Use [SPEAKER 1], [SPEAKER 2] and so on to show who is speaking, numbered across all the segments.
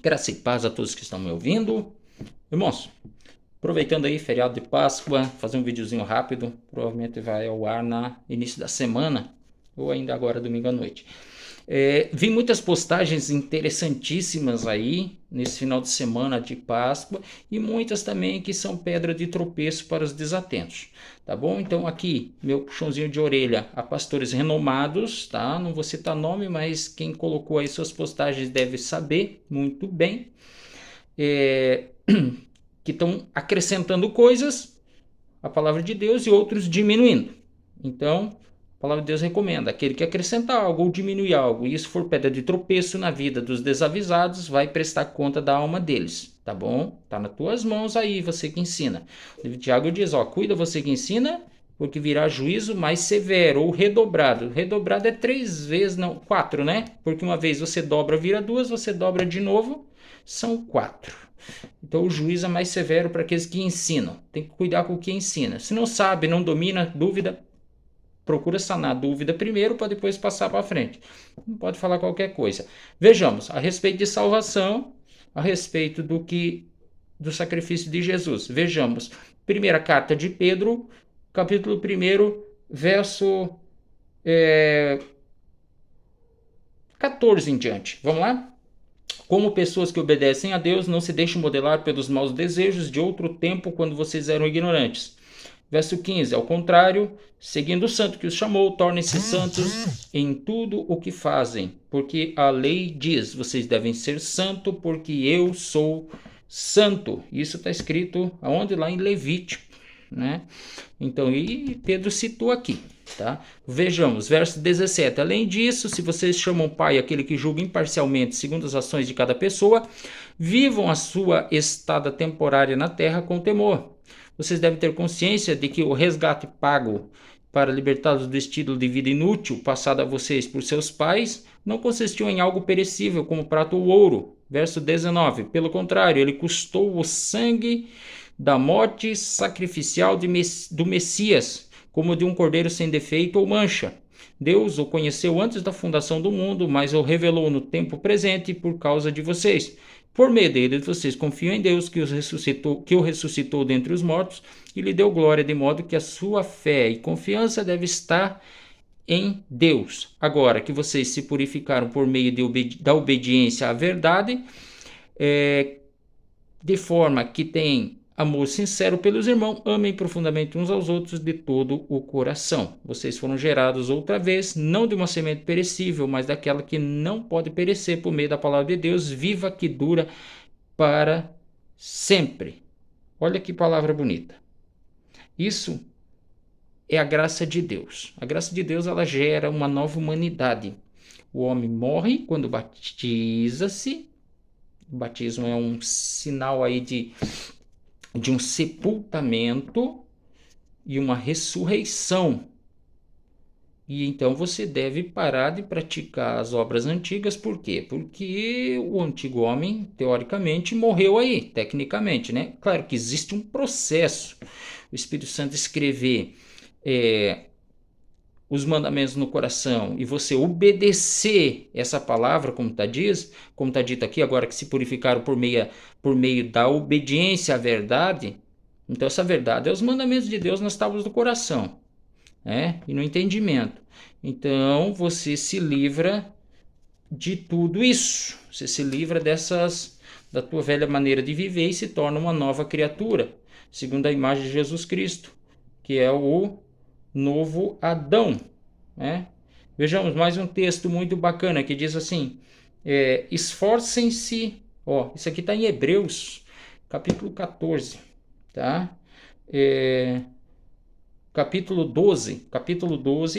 [SPEAKER 1] Graça e paz a todos que estão me ouvindo. Irmãos, aproveitando aí feriado de Páscoa, fazer um videozinho rápido, provavelmente vai ao ar no início da semana, ou ainda agora domingo à noite. Vi muitas postagens interessantíssimas aí nesse final de semana de Páscoa e muitas também que são pedra de tropeço para os desatentos, tá bom? Então aqui, meu puxãozinho de orelha a pastores renomados, tá? Não vou citar nome, mas quem colocou aí suas postagens deve saber muito bem, que estão acrescentando coisas à palavra de Deus e outros diminuindo. Então, a palavra de Deus recomenda, aquele que acrescentar algo ou diminuir algo, e isso for pedra de tropeço na vida dos desavisados, vai prestar conta da alma deles, tá bom? Tá nas tuas mãos aí, você que ensina. O livro de Tiago diz, cuida você que ensina, porque virá juízo mais severo ou redobrado. Redobrado é 3 vezes, não, 4, né? Porque uma vez você dobra, vira 2, você dobra de novo, são 4. Então o juízo é mais severo para aqueles que ensinam. Tem que cuidar com o que ensina. Se não sabe, não domina, dúvida, procura sanar a dúvida primeiro para depois passar para frente. Não pode falar qualquer coisa. Vejamos, a respeito de salvação, a respeito do sacrifício de Jesus. Vejamos, primeira carta de Pedro, capítulo 1, verso 14 em diante. Vamos lá? Como pessoas que obedecem a Deus, não se deixem modelar pelos maus desejos de outro tempo, quando vocês eram ignorantes. Verso 15, ao contrário, seguindo o santo que os chamou, tornem-se santos em tudo o que fazem, porque a lei diz, vocês devem ser santo, porque eu sou santo. Isso está escrito aonde? Lá em Levítico, né? Então, e Pedro citou aqui, tá? Vejamos, verso 17. Além disso, se vocês chamam pai aquele que julga imparcialmente segundo as ações de cada pessoa, vivam a sua estada temporária na terra com temor. Vocês devem ter consciência de que o resgate pago para libertá-los do estilo de vida inútil passado a vocês por seus pais não consistiu em algo perecível como prata ou ouro. Verso 19. Pelo contrário, ele custou o sangue da morte sacrificial do Messias, como de um cordeiro sem defeito ou mancha. Deus o conheceu antes da fundação do mundo, mas o revelou no tempo presente por causa de vocês. Por meio dele, vocês confiam em Deus que o ressuscitou dentre os mortos e lhe deu glória, de modo que a sua fé e confiança deve estar em Deus. Agora que vocês se purificaram por meio da obediência à verdade, de forma que tem amor sincero pelos irmãos, amem profundamente uns aos outros de todo o coração. Vocês foram gerados outra vez, não de uma semente perecível, mas daquela que não pode perecer, por meio da palavra de Deus, viva, que dura para sempre. Olha que palavra bonita. Isso é a graça de Deus. A graça de Deus, ela gera uma nova humanidade. O homem morre quando batiza-se. O batismo é um sinal aí de um sepultamento e uma ressurreição. E então você deve parar de praticar as obras antigas. Por quê? Porque o antigo homem, teoricamente, morreu aí, tecnicamente, né? Claro que existe um processo. O Espírito Santo escrever os mandamentos no coração e você obedecer essa palavra, como está dito aqui, agora que se purificaram por meio da obediência à verdade. Então essa verdade é os mandamentos de Deus nas tábuas do coração, né? E no entendimento. Então você se livra de tudo isso, você se livra da tua velha maneira de viver e se torna uma nova criatura, segundo a imagem de Jesus Cristo, que é o novo Adão, né? Vejamos mais um texto muito bacana que diz assim, esforcem-se, isso aqui está em Hebreus, capítulo 14, tá? Capítulo 12,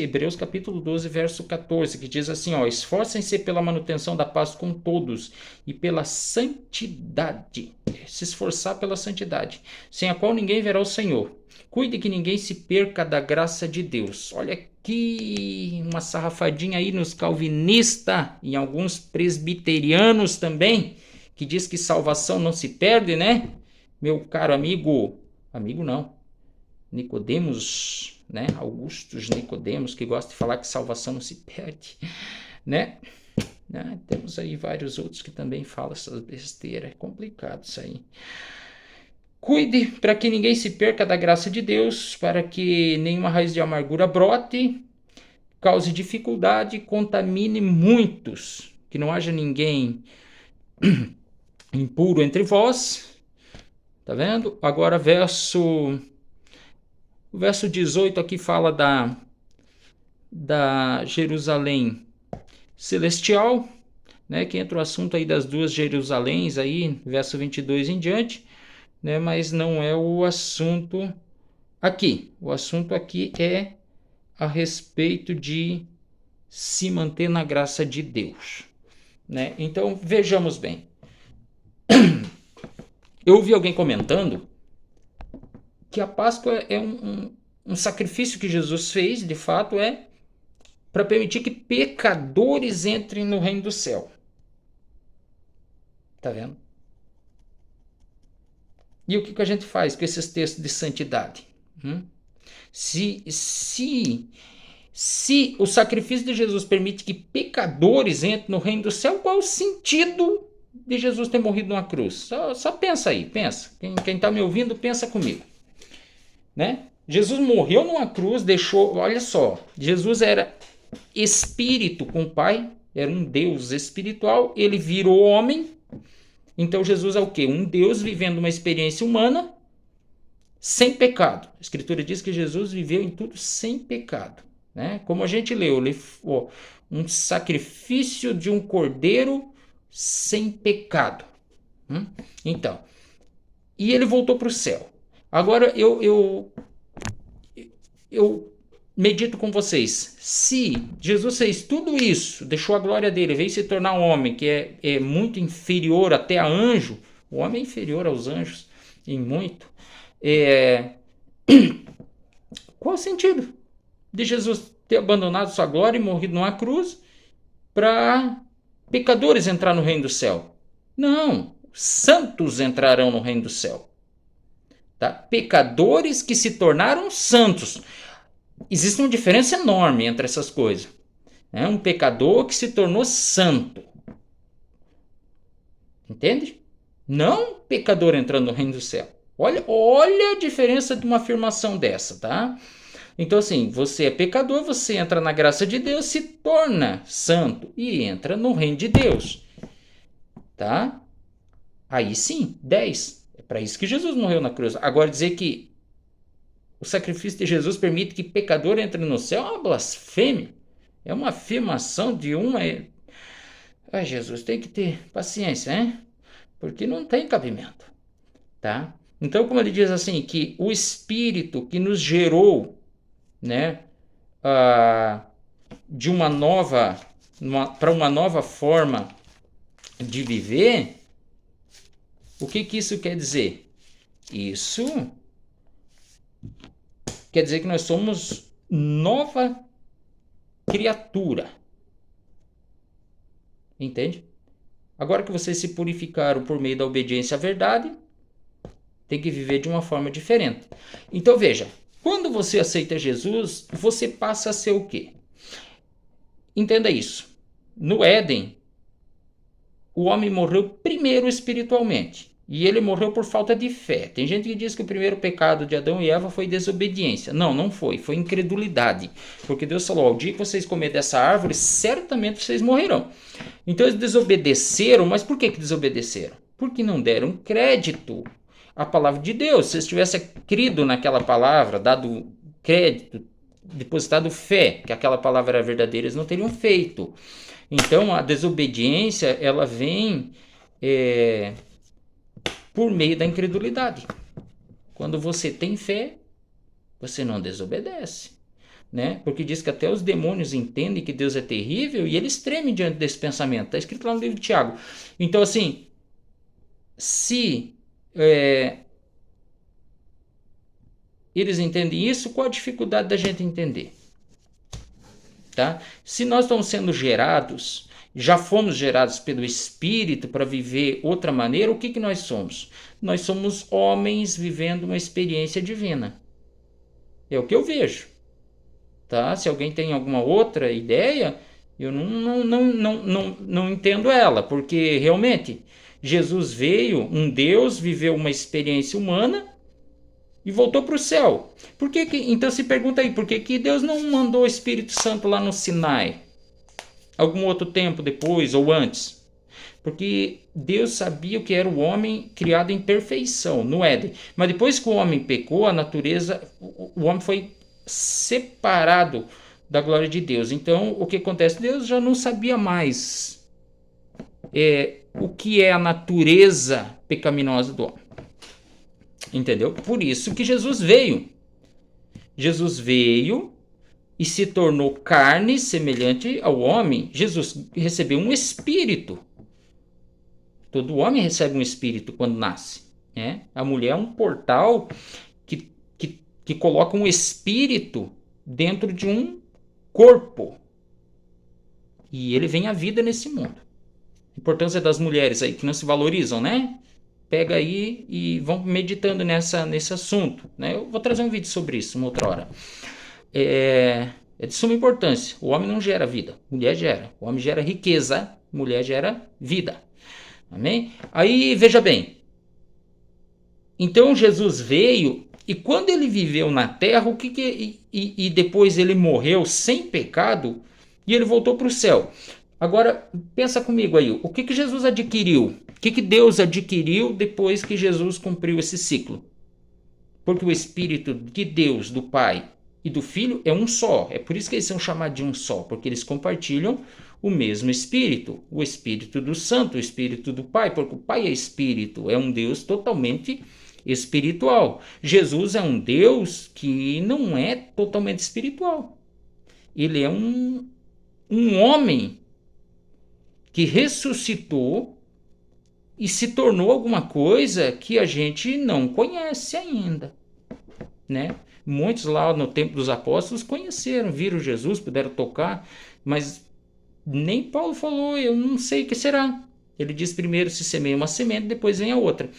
[SPEAKER 1] Hebreus capítulo 12, verso 14, que diz assim, esforcem-se pela manutenção da paz com todos e pela santidade, se esforçar pela santidade, sem a qual ninguém verá o Senhor. Cuide que ninguém se perca da graça de Deus. Olha aqui uma sarrafadinha aí nos calvinistas e em alguns presbiterianos também, que diz que salvação não se perde, né? Meu caro amigo não, Nicodemos, Augustus Nicodemos, que gosta de falar que salvação não se perde, né? né? Temos aí vários outros que também falam essas besteiras. É complicado isso aí. Cuide para que ninguém se perca da graça de Deus, para que nenhuma raiz de amargura brote, cause dificuldade e contamine muitos. Que não haja ninguém impuro entre vós. Tá vendo? Agora o verso 18 aqui fala da Jerusalém celestial, né, que entra o assunto aí das duas Jerusaléns aí, verso 22 em diante, né, mas não é o assunto aqui. O assunto aqui é a respeito de se manter na graça de Deus, né? Então, vejamos bem. Eu ouvi alguém comentando que a Páscoa é um sacrifício que Jesus fez, de fato, para permitir que pecadores entrem no reino do céu. Tá vendo? E o que a gente faz com esses textos de santidade? Se o sacrifício de Jesus permite que pecadores entrem no reino do céu, qual é o sentido de Jesus ter morrido numa cruz? Só pensa aí, pensa. Quem está me ouvindo, pensa comigo. Né? Jesus morreu numa cruz, deixou... Olha só, Jesus era espírito com o Pai, era um Deus espiritual, ele virou homem. Então Jesus é o quê? Um Deus vivendo uma experiência humana sem pecado. A Escritura diz que Jesus viveu em tudo sem pecado. Né? Como a gente leu, um sacrifício de um cordeiro sem pecado. Então, e ele voltou para o céu. Agora eu medito com vocês. Se Jesus fez tudo isso, deixou a glória dele, veio se tornar um homem que é muito inferior até a anjo, o homem é inferior aos anjos em muito, qual o sentido de Jesus ter abandonado sua glória e morrido numa cruz para pecadores entrar no reino do céu? Não, santos entrarão no reino do céu. Tá? Pecadores que se tornaram santos. Existe uma diferença enorme entre essas coisas. Um pecador que se tornou santo. Entende? Não um pecador entrando no reino do céu. Olha a diferença de uma afirmação dessa, tá? Então, assim, você é pecador, você entra na graça de Deus, se torna santo e entra no reino de Deus. Tá? Aí sim, 10. É para isso que Jesus morreu na cruz. Agora, dizer que o sacrifício de Jesus permite que pecador entre no céu é uma blasfêmia. É uma afirmação de uma... Ai, Jesus, tem que ter paciência, hein? Porque não tem cabimento. Tá? Então, como ele diz assim, que o Espírito que nos gerou, né, de uma nova... para uma nova forma de viver... O que isso quer dizer? Isso quer dizer que nós somos nova criatura. Entende? Agora que vocês se purificaram por meio da obediência à verdade, tem que viver de uma forma diferente. Então veja, quando você aceita Jesus, você passa a ser o quê? Entenda isso. No Éden, o homem morreu primeiro espiritualmente. E ele morreu por falta de fé. Tem gente que diz que o primeiro pecado de Adão e Eva foi desobediência. Não, não foi. Foi incredulidade. Porque Deus falou, ao dia que vocês comerem dessa árvore, certamente vocês morrerão. Então eles desobedeceram, mas por que desobedeceram? Porque não deram crédito à palavra de Deus. Se eles tivessem crido naquela palavra, dado crédito, depositado fé, que aquela palavra era verdadeira, eles não teriam feito. Então a desobediência, ela vem por meio da incredulidade. Quando você tem fé, você não desobedece, né? Porque diz que até os demônios entendem que Deus é terrível e eles tremem diante desse pensamento. Está escrito lá no livro de Tiago. Então, assim, se eles entendem isso, qual a dificuldade da gente entender? Tá? Se nós estamos sendo gerados, já fomos gerados pelo Espírito para viver outra maneira, o que nós somos? Nós somos homens vivendo uma experiência divina. É o que eu vejo. Tá? Se alguém tem alguma outra ideia, Eu não entendo ela, porque realmente Jesus veio, um Deus, viveu uma experiência humana e voltou para o céu. Então se pergunta aí, por que Deus não mandou o Espírito Santo lá no Sinai? Algum outro tempo depois ou antes? Porque Deus sabia o que era o homem criado em perfeição, no Éden. Mas depois que o homem pecou, a natureza, o homem foi separado da glória de Deus. Então, o que acontece? Deus já não sabia mais o que é a natureza pecaminosa do homem. Entendeu? Por isso que Jesus veio. Jesus veio e se tornou carne semelhante ao homem. Jesus recebeu um espírito. Todo homem recebe um espírito quando nasce. Né? A mulher é um portal que coloca um espírito dentro de um corpo. E ele vem à vida nesse mundo. A importância das mulheres aí que não se valorizam, né? Pega aí e vão meditando nesse assunto. Né? Eu vou trazer um vídeo sobre isso uma outra hora. É de suma importância. O homem não gera vida, mulher gera. O homem gera riqueza, mulher gera vida. Amém? Aí, veja bem. Então, Jesus veio e quando ele viveu na terra, e depois ele morreu sem pecado e ele voltou para o céu. Agora, pensa comigo aí. O que Jesus adquiriu? O que Deus adquiriu depois que Jesus cumpriu esse ciclo? Porque o Espírito de Deus, do Pai e do Filho é um só. É por isso que eles são chamados de um só, porque eles compartilham o mesmo Espírito. O Espírito do Santo, o Espírito do Pai, porque o Pai é Espírito, é um Deus totalmente espiritual. Jesus é um Deus que não é totalmente espiritual. Ele é um homem que ressuscitou e se tornou alguma coisa que a gente não conhece ainda, né? Muitos lá no tempo dos apóstolos conheceram, viram Jesus, puderam tocar, mas nem Paulo falou, eu não sei o que será. Ele diz primeiro se semeia uma semente, depois vem a outra.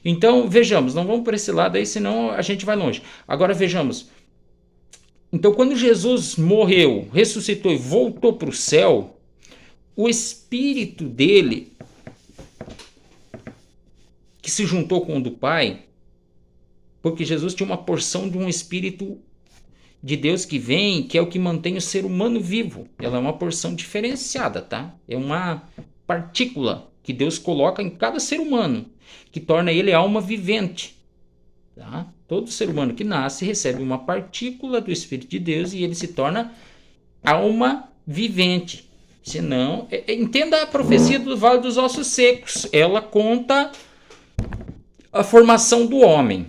[SPEAKER 1] Então, vejamos, não vamos por esse lado aí, senão a gente vai longe. Agora vejamos. Então, quando Jesus morreu, ressuscitou e voltou para o céu, o espírito dele, que se juntou com o do Pai, porque Jesus tinha uma porção de um espírito de Deus que vem, que é o que mantém o ser humano vivo. Ela é uma porção diferenciada, tá? É uma partícula que Deus coloca em cada ser humano, que torna ele alma vivente, tá? Todo ser humano que nasce recebe uma partícula do Espírito de Deus e ele se torna alma vivente. Senão, entenda a profecia do Vale dos Ossos Secos. Ela conta a formação do homem.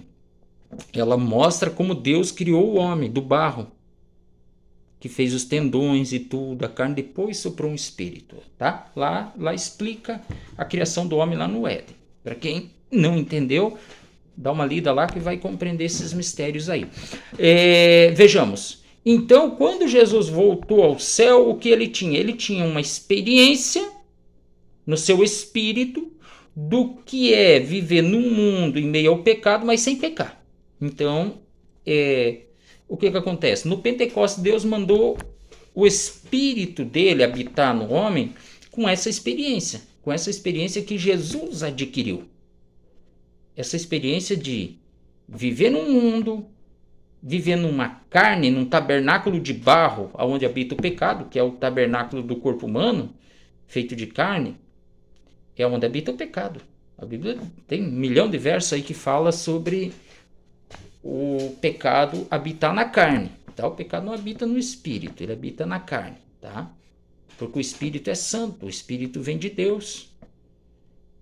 [SPEAKER 1] Ela mostra como Deus criou o homem do barro, que fez os tendões e tudo, a carne, depois soprou um espírito, tá? Lá explica a criação do homem lá no Éden. Para quem não entendeu, dá uma lida lá que vai compreender esses mistérios aí. Vejamos. Então, quando Jesus voltou ao céu, o que ele tinha? Ele tinha uma experiência no seu espírito do que é viver num mundo em meio ao pecado, mas sem pecar. Então, o que acontece? No Pentecostes, Deus mandou o Espírito dele habitar no homem com essa experiência que Jesus adquiriu. Essa experiência de viver num mundo, viver numa carne, num tabernáculo de barro, onde habita o pecado, que é o tabernáculo do corpo humano, feito de carne, é onde habita o pecado. A Bíblia tem 1 milhão de versos aí que fala sobre o pecado habitar na carne, tá? O pecado não habita no espírito, ele habita na carne, tá? Porque o espírito é santo, o espírito vem de Deus.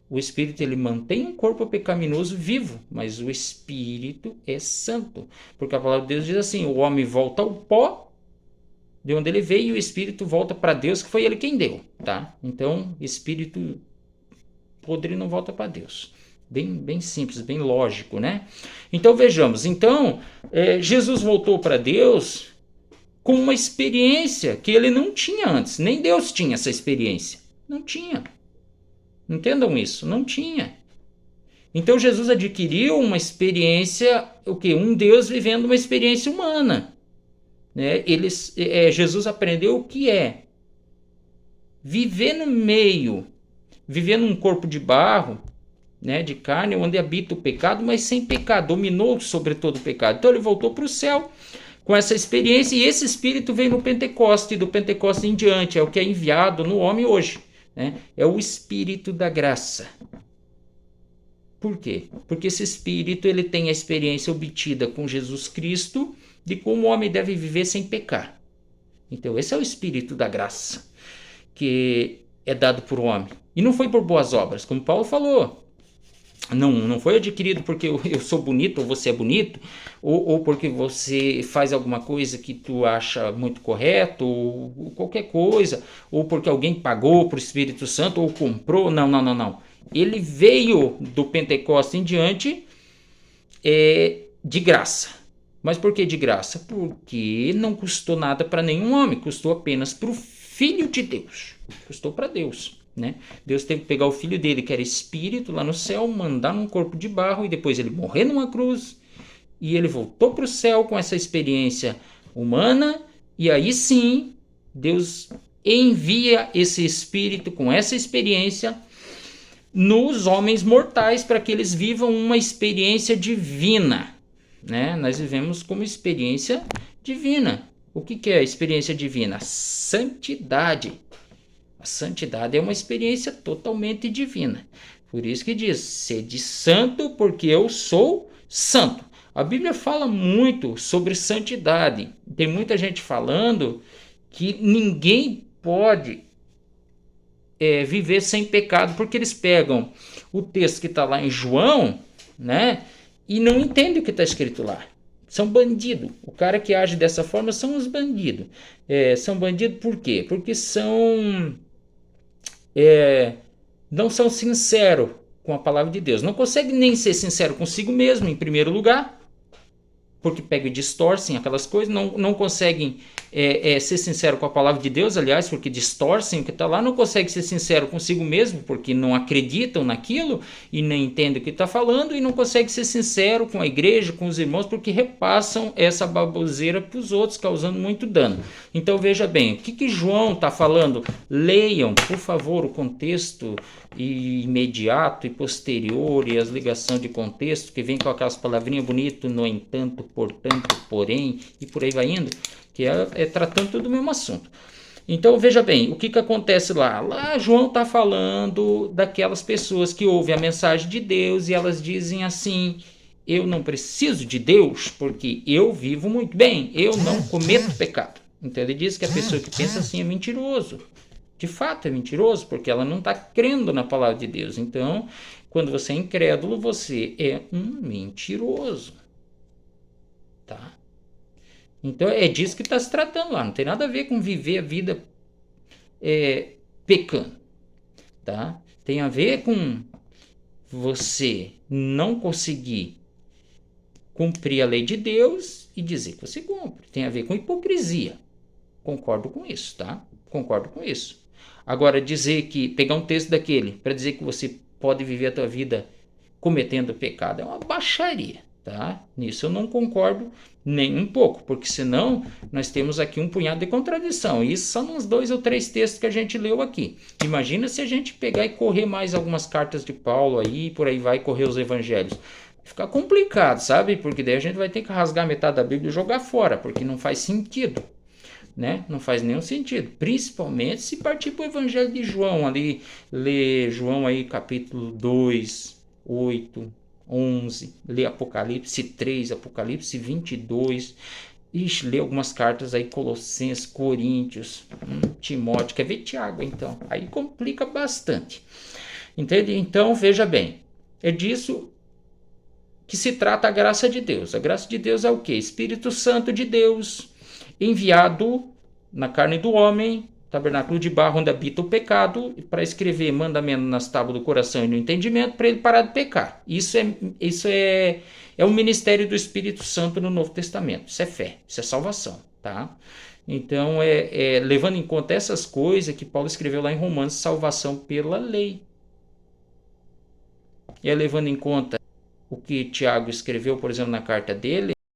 [SPEAKER 1] O espírito ele mantém um corpo pecaminoso vivo, mas o espírito é santo. Porque a palavra de Deus diz assim: o homem volta ao pó de onde ele veio e o espírito volta para Deus, que foi ele quem deu, tá? Então, espírito podre não volta para Deus. Bem simples, bem lógico, né? Então vejamos, Jesus voltou para Deus com uma experiência que ele não tinha antes, nem Deus tinha essa experiência, não tinha. Entendam isso, não tinha. Então Jesus adquiriu uma experiência, um Deus vivendo uma experiência humana, né? Jesus aprendeu o que é viver no meio, viver num corpo de barro, né, de carne, onde habita o pecado, mas sem pecado, dominou sobre todo o pecado. Então ele voltou para o céu com essa experiência, e esse espírito vem no Pentecoste, do Pentecoste em diante, é o que é enviado no homem hoje, né? É o espírito da graça. Por quê? Porque esse espírito ele tem a experiência obtida com Jesus Cristo de como o homem deve viver sem pecar. Então esse é o espírito da graça que é dado por homem. E não foi por boas obras, como Paulo falou. Não foi adquirido porque eu sou bonito ou você é bonito, ou porque você faz alguma coisa que tu acha muito correto, ou qualquer coisa, ou porque alguém pagou para o Espírito Santo ou comprou. Não. Ele veio do Pentecostes em diante de graça. Mas por que de graça? Porque não custou nada para nenhum homem, custou apenas para o Filho de Deus, custou para Deus. Né? Deus teve que pegar o filho dele, que era espírito, lá no céu, mandar num corpo de barro e depois ele morrer numa cruz. E ele voltou para o céu com essa experiência humana. E aí sim, Deus envia esse espírito com essa experiência nos homens mortais para que eles vivam uma experiência divina. Né? Nós vivemos como experiência divina. O que é a experiência divina? Santidade. A santidade é uma experiência totalmente divina. Por isso que diz, sede santo porque eu sou santo. A Bíblia fala muito sobre santidade. Tem muita gente falando que ninguém pode viver sem pecado, porque eles pegam o texto que está lá em João, né, e não entendem o que está escrito lá. São bandidos. O cara que age dessa forma são os bandidos. São bandidos por quê? Porque não são sinceros com a palavra de Deus. Não conseguem nem ser sincero consigo mesmo, em primeiro lugar, porque pegam e distorcem aquelas coisas. Não conseguem ser sincero com a palavra de Deus, aliás, porque distorcem o que está lá. Não conseguem ser sincero consigo mesmo, porque não acreditam naquilo e nem entendem o que está falando. E não conseguem ser sincero com a igreja, com os irmãos, porque repassam essa baboseira para os outros, causando muito dano. Então veja bem, o que João está falando? Leiam, por favor, o contexto imediato e posterior e as ligações de contexto que vem com aquelas palavrinhas bonitas, no entanto, portanto, porém, e por aí vai indo, que é tratando tudo do mesmo assunto. Então veja bem, o que acontece lá? Lá João está falando daquelas pessoas que ouvem a mensagem de Deus e elas dizem assim: eu não preciso de Deus porque eu vivo muito bem, eu não cometo pecado. Então ele diz que a pessoa que pensa assim é mentiroso. De fato é mentiroso, porque ela não está crendo na palavra de Deus. Então, quando você é incrédulo, você é um mentiroso. Tá? Então é disso que está se tratando lá. Não tem nada a ver com viver a vida pecando. Tá? Tem a ver com você não conseguir cumprir a lei de Deus e dizer que você cumpre. Tem a ver com hipocrisia. Concordo com isso, tá? Concordo com isso. Agora, pegar um texto daquele para dizer que você pode viver a tua vida cometendo pecado é uma baixaria, tá? Nisso eu não concordo nem um pouco, porque senão nós temos aqui um punhado de contradição. E isso são uns 2 ou 3 textos que a gente leu aqui. Imagina se a gente pegar e correr mais algumas cartas de Paulo aí, por aí vai correr os evangelhos. Vai ficar complicado, sabe? Porque daí a gente vai ter que rasgar metade da Bíblia e jogar fora, porque não faz sentido. Né? Não faz nenhum sentido, principalmente se partir para o Evangelho de João, ali, ler João aí capítulo 2, 8, 11, ler Apocalipse 3, Apocalipse 22, ler algumas cartas aí, Colossenses, Coríntios, Timóteo, quer ver Tiago então, aí complica bastante, entende? Então veja bem, é disso que se trata a graça de Deus. A graça de Deus é o quê? Espírito Santo de Deus, enviado na carne do homem, tabernáculo de barro onde habita o pecado, para escrever mandamento nas tábuas do coração e no entendimento, para ele parar de pecar. Isso é o ministério do Espírito Santo no Novo Testamento. Isso é fé, isso é salvação, tá? Então, levando em conta essas coisas que Paulo escreveu lá em Romanos, salvação pela lei. E levando em conta o que Tiago escreveu, por exemplo, na carta dele,